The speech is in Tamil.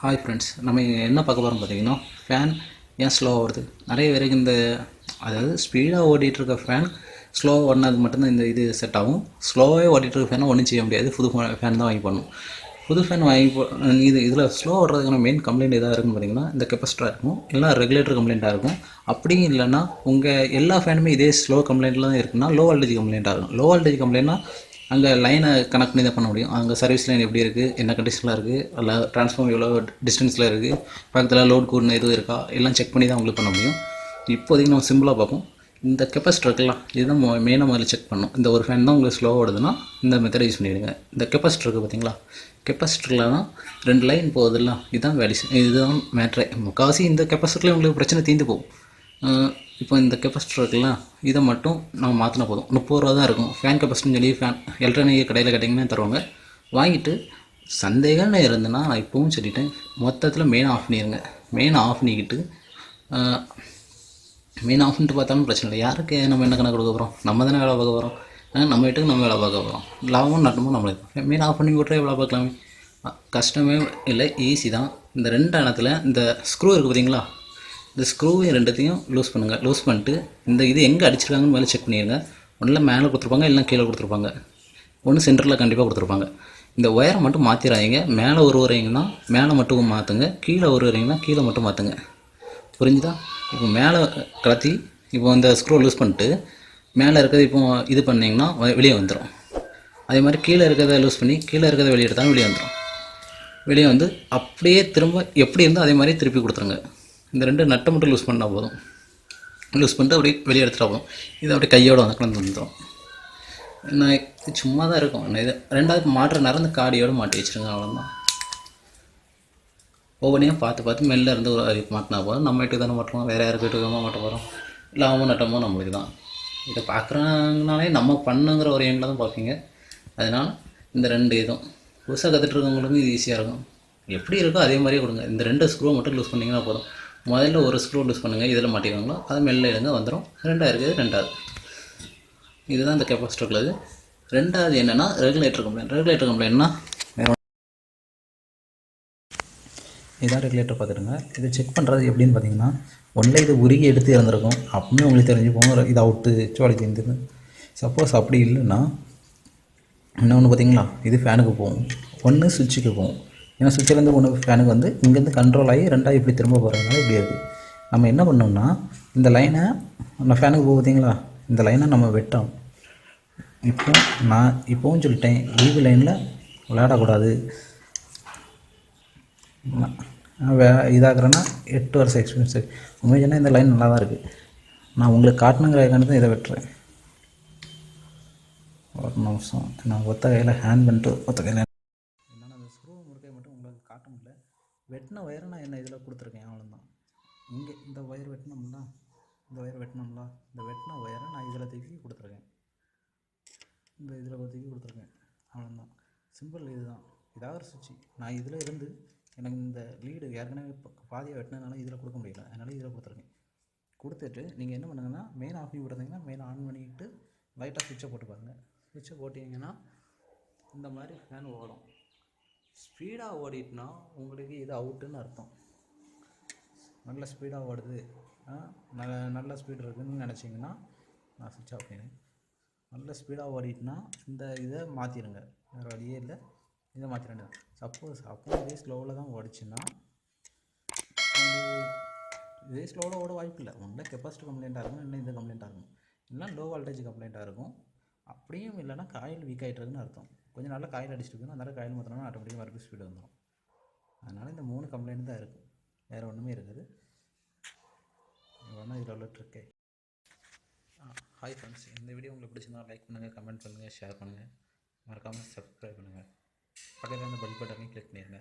ஹாய் ஃப்ரெண்ட்ஸ், நம்ம என்ன பார்க்க போகிறோம் பார்த்தீங்கன்னா, ஃபேன் ஏன் ஸ்லோவாக ஓடுது. நிறைய பேருக்கு இந்த அதாவது ஸ்பீடாக ஓடிட்டுருக்க ஃபேன் ஸ்லோவாக ஓடினது மட்டும்தான் இந்த இது செட் ஆகும். ஸ்லோவாகவே ஓடிட்டுருக்க ஃபேனை ஒன்றும் செய்ய முடியாது. புது ஃபேன் தான் வாங்கி போடணும். புது ஃபேன் வாங்கி இதில் ஸ்லோ ஓடுறதுக்கான மெயின் கம்ப்ளைண்ட் எதாக இருக்குன்னு பார்த்தீங்கன்னா, இந்த கெப்பாசிட்டராக இருக்கும், இல்லைனா ரெகுலேட்டர் கம்ப்ளைண்ட்டாக இருக்கும். அப்படியும் இல்லைன்னா உங்கள் எல்லா ஃபேனுமே இதே ஸ்லோ கம்ப்ளைண்ட்டில் தான் இருக்குன்னா லோ வோல்டேஜ் கம்ப்ளைண்ட்டாக இருக்கும். லோ வோல்டேஜ் கம்ப்ளைண்ட்னா அங்கே லைனை கனெக்ட் பண்ணி தான் பண்ண முடியும். அங்கே சர்வீஸ் லைன் எப்படி இருக்குது, என்ன கண்டிஷனில் இருக்குது, அதில் ட்ரான்ஸ்ஃபார்மர் எவ்வளோ டிஸ்டன்ஸில் இருக்குது, பக்கத்தில் லோட் கூடன்னு எதுவும் இருக்கா, எல்லாம் செக் பண்ணி தான் உங்களுக்கு பண்ண முடியும். இப்போதைக்கு நம்ம சிம்பிளாக பார்ப்போம். இந்த கெப்பாசிட்டர் இருக்கலாம், இதுதான் மெயினாக முதல்ல செக் பண்ணணும். இந்த ஒரு ஃபேன் தான் உங்களுக்கு ஸ்லோவாக ஓடுதுன்னா இந்த மெத்தடை யூஸ் பண்ணிவிடுங்க. இந்த கெப்பாசிட்டர் இருக்குது பார்த்தீங்களா, கெப்பாசிட்டரில் தான் 2 லைன் போகுதுல்ல, இதுதான் இதுதான் மேட்ரே. முக்கால்வாசி இந்த கெப்பாசிட்டரில் உங்களுக்கு பிரச்சனை தீர்ந்து போகும். இப்போ இந்த கெப்பாசிட்டர் இருக்குல்ல, இதை மட்டும் நம்ம மாற்றினா போதும். 30 ரூபா தான் இருக்கும். ஃபேன் கெப்பாசிட்டின்னு சொல்லி எலக்ட்ரானிக் கடையில் கேட்டிங்கன்னா தருவாங்க. வாங்கிட்டு சந்தேகம்னு இருந்ததுன்னா, நான் இப்போவும் சொல்லிட்டேன், மொத்தத்தில் மெயின் ஆஃப் பண்ணிடுங்க. மெயின் ஆஃப் பண்ணிக்கிட்டு மெயின் ஆஃப் பண்ணிட்டு பார்த்தாலும் பிரச்சனை இல்லை. யாருக்கு நம்ம என்ன கணக்கு கொடுக்க போகிறோம்? நம்ம தானே வேலை பார்க்க போகிறோம். நம்ம வீட்டுக்கு நம்ம வேலை பார்க்க போகிறோம். லாபமும் நட்டமும் நம்மளுக்கு. மெயின் ஆஃப் பண்ணி விட்றே வேலை பார்க்கலாமே. கஷ்டமே இல்லை, ஈஸி தான். இந்த 2 இடத்துல இந்த ஸ்க்ரூ இருக்குது பார்த்தீங்களா, இந்த ஸ்க்ரூவையும் ரெண்டுத்தையும் லூஸ் பண்ணுங்கள். லூஸ் பண்ணிட்டு இந்த இது எங்கே அடிச்சிருக்காங்கன்னு மேலே செக் பண்ணிடுங்க. ஒன்றில் மேலே கொடுத்துருப்பாங்க, இல்லைனா கீழே கொடுத்துருப்பாங்க. ஒன்று சென்டரில் கண்டிப்பாக கொடுத்துருப்பாங்க. இந்த ஒயரை மட்டும் மாற்றிடாதீங்க. மேலே ஒரு வரீங்கன்னா மேலே மட்டும் மாற்றுங்க, கீழே ஒரு வரீங்கன்னா கீழே மட்டும் மாற்றுங்க. புரிஞ்சுதா? இப்போ மேலே கலத்தி இப்போ இந்த ஸ்க்ரூ லூஸ் பண்ணிட்டு மேலே இருக்கிறது இப்போ இது பண்ணிங்கன்னா வெளியே வந்துடும். அதே மாதிரி கீழே இருக்கிறத லூஸ் பண்ணி கீழே இருக்கிறத வெளியே எடுத்தாலும் வெளியே வந்துடும். வெளியே வந்து அப்படியே திரும்ப எப்படி இருந்தால் அதே மாதிரி திருப்பி கொடுத்துருங்க. இந்த 2 நட்டை மட்டும் லூஸ் பண்ணால் போதும். லூஸ் பண்ணிட்டு அப்படியே வெளியே எடுத்துகிட்டா போதும். இது அப்படியே கையோடு வந்து கலந்து வந்துடும். நான் இது சும்மா தான் இருக்கும். நான் இது 2வது மாட்டுற நேரம் இந்த காடியோடு மாட்டி வச்சுருங்க. அவ்வளோதான். ஒவ்வொன்றையும் பார்த்து மெல்ல இருந்து ஒரு மாட்டினா போதும். நம்ம வீட்டுக்கு தானே மாட்டுறோம், வேறு யாருக்கு வீட்டுக்கு மாட்ட போகிறோம். லாபமும் நட்டமும் நம்மளுக்கு தான். இதை பார்க்குறாங்கனாலே நம்ம பண்ணுங்கிற ஒரு எண்ணில் தான் பார்ப்பீங்க. அதனால் இந்த 2 இதுவும் புதுசாக கற்றுட்ருக்கவங்களுக்கும் இது ஈஸியாக இருக்கும். எப்படி இருக்கோ அதே மாதிரியே கொடுங்க. இந்த 2 ஸ்க்ரூ மட்டும் லூஸ் பண்ணிங்கன்னா போதும். முதல்ல ஒரு ஸ்க்ரூ லூஸ் பண்ணுங்கள், இதில் மாட்டிக்கோங்களோ அதை மெல்ல எடுங்க, வந்துடும். 2வது இதுதான் இந்த கெப்பாசிட்டர் உள்ளது. 2வது என்னென்னா ரெகுலேட்டர் கம்ப்ளைண்ட். ரெகுலேட்டர் கம்ப்ளைண்ட்னா இதான் ரெகுலேட்டர் பார்த்துடுங்க. இதை செக் பண்ணுறது எப்படின்னு பார்த்தீங்கன்னா, ஒன்றில் இதை உருகி எடுத்து இறந்துருக்கும், அப்பவுமே உங்களுக்கு தெரிஞ்சுப்போம் இது அவுட்டு சோழி தெரிஞ்சுது. சப்போஸ் அப்படி இல்லைன்னா இன்னொன்று பார்த்தீங்களா, இது ஃபேனுக்கு போகும், ஒன்று சுவிட்சுக்கு போகும். ஏன்னா சுவிட்சிலேருந்து ஒன்று ஃபேனுக்கு வந்து இங்கேருந்து கண்ட்ரோல் ஆகி 2வது இப்படி திரும்ப போகிறதுனால இப்படி இருக்குது. நம்ம என்ன பண்ணோம்னா, இந்த லைனை நம்ம ஃபேனுக்கு போக பார்த்தீங்களா, இந்த லைனை நம்ம வெட்டோம். நான் இப்போவும் சொல்லிட்டேன், ஈவி லைனில் விளையாடக்கூடாது. இதாகிறேன்னா 8 வருஷம் எக்ஸ்பீரியன்ஸு. உண்மையாக சொன்னால் இந்த லைன் நல்லா தான் இருக்குது. நான் உங்களுக்கு காட்டணுங்கிறதுக்காண்டி தான் இதை வெட்டுறேன். ஒரு நிமிஷம், நான் ஒத்த கையில் ஹேண்ட் பண்ணிட்டு ஒத்த கையில் என்னால் அந்த ஸ்க்ரூ முறுக்கை மட்டும் உங்களுக்கு காட்ட முடியல. வெட்டின ஒயரை நான் என்ன இதில் கொடுத்துருக்கேன், அவ்வளோதான். இங்கே இந்த ஒயர் வெட்டினோம்ல, இந்த வெட்டின ஒயரை நான் இதில் தூக்கி கொடுத்துருக்கேன். இந்த இதில் தூக்கி கொடுத்துருக்கேன், அவ்வளோதான். சிம்பிள் இதுதான். இதாக ஒரு சுவிட்சு. நான் இதில் இருந்து எனக்கு இந்த லீடு ஏற்கனவே பாதியாக வெட்டினதுனால இதில் கொடுக்க முடியல, அதனால் இதில் கொடுத்துருக்கேன். கொடுத்துட்டு நீங்கள் என்ன பண்ணுங்கன்னா, மெயின் ஆஃப் பண்ணி விட்றீங்கன்னா மெயின் ஆன் பண்ணிவிட்டு லைட்டாக சுவிட்சை போட்டு பாருங்கள். சுவிட்சை போட்டிங்கன்னா இந்த மாதிரி ஃபேன் ஓடும். ஸ்பீடாக ஓடிட்டுனா உங்களுக்கு இது அவுட்டுன்னு அர்த்தம். நல்ல ஸ்பீடாக ஓடுது, நல்ல ஸ்பீடு இருக்குதுன்னு நினச்சிங்கன்னா நான் சுவிட்ச் ஆஃப் பண்ணிடுறேன். நல்ல ஸ்பீடாக ஓடிட்டுனா இந்த இதை மாற்றிடுங்க, வேறு வழியே இல்லை, இதை மாற்றிடுங்க. சப்போஸ் அப்போ இதே ஸ்லோவில் தான் ஓடிச்சுன்னா இதே ஸ்லோவில் ஓட வாய்ப்பு இல்லை. ஒன்றில் கெப்பாசிட்டி கம்ப்ளைண்ட்டாக இருக்கும், இல்லை இந்த கம்ப்ளைண்ட்டாக இருக்கும், இல்லைனா லோ வோல்டேஜ் கம்ப்ளைண்ட்டாக இருக்கும். அப்படியும் இல்லைனா காயில் வீக் ஆகிட்டுருக்குன்னு அர்த்தம். கொஞ்சம் நல்லா காயில் அடிச்சுட்டு அதனால் காயில் மாற்றினா ஆட்டோமேட்டிக்காக மறுபடியும் ஸ்பீடு வந்துடும். அதனால் இந்த 3 கம்ப்ளைண்ட் தான் இருக்குது, வேறு ஒன்றுமே இருக்குது. இவ்வளோ இதில் உள்ள ட்ரிக்கே. ஹாய் ஃப்ரெண்ட்ஸ், இந்த வீடியோ உங்களுக்கு பிடிச்சிருந்தா லைக் பண்ணுங்கள், கமெண்ட் பண்ணுங்கள், ஷேர் பண்ணுங்கள், மறக்காமல் சப்ஸ்கிரைப் பண்ணுங்கள். பக்கத்தில் அந்த பெல் பட்டனையும் கிளிக் பண்ணிடுங்க.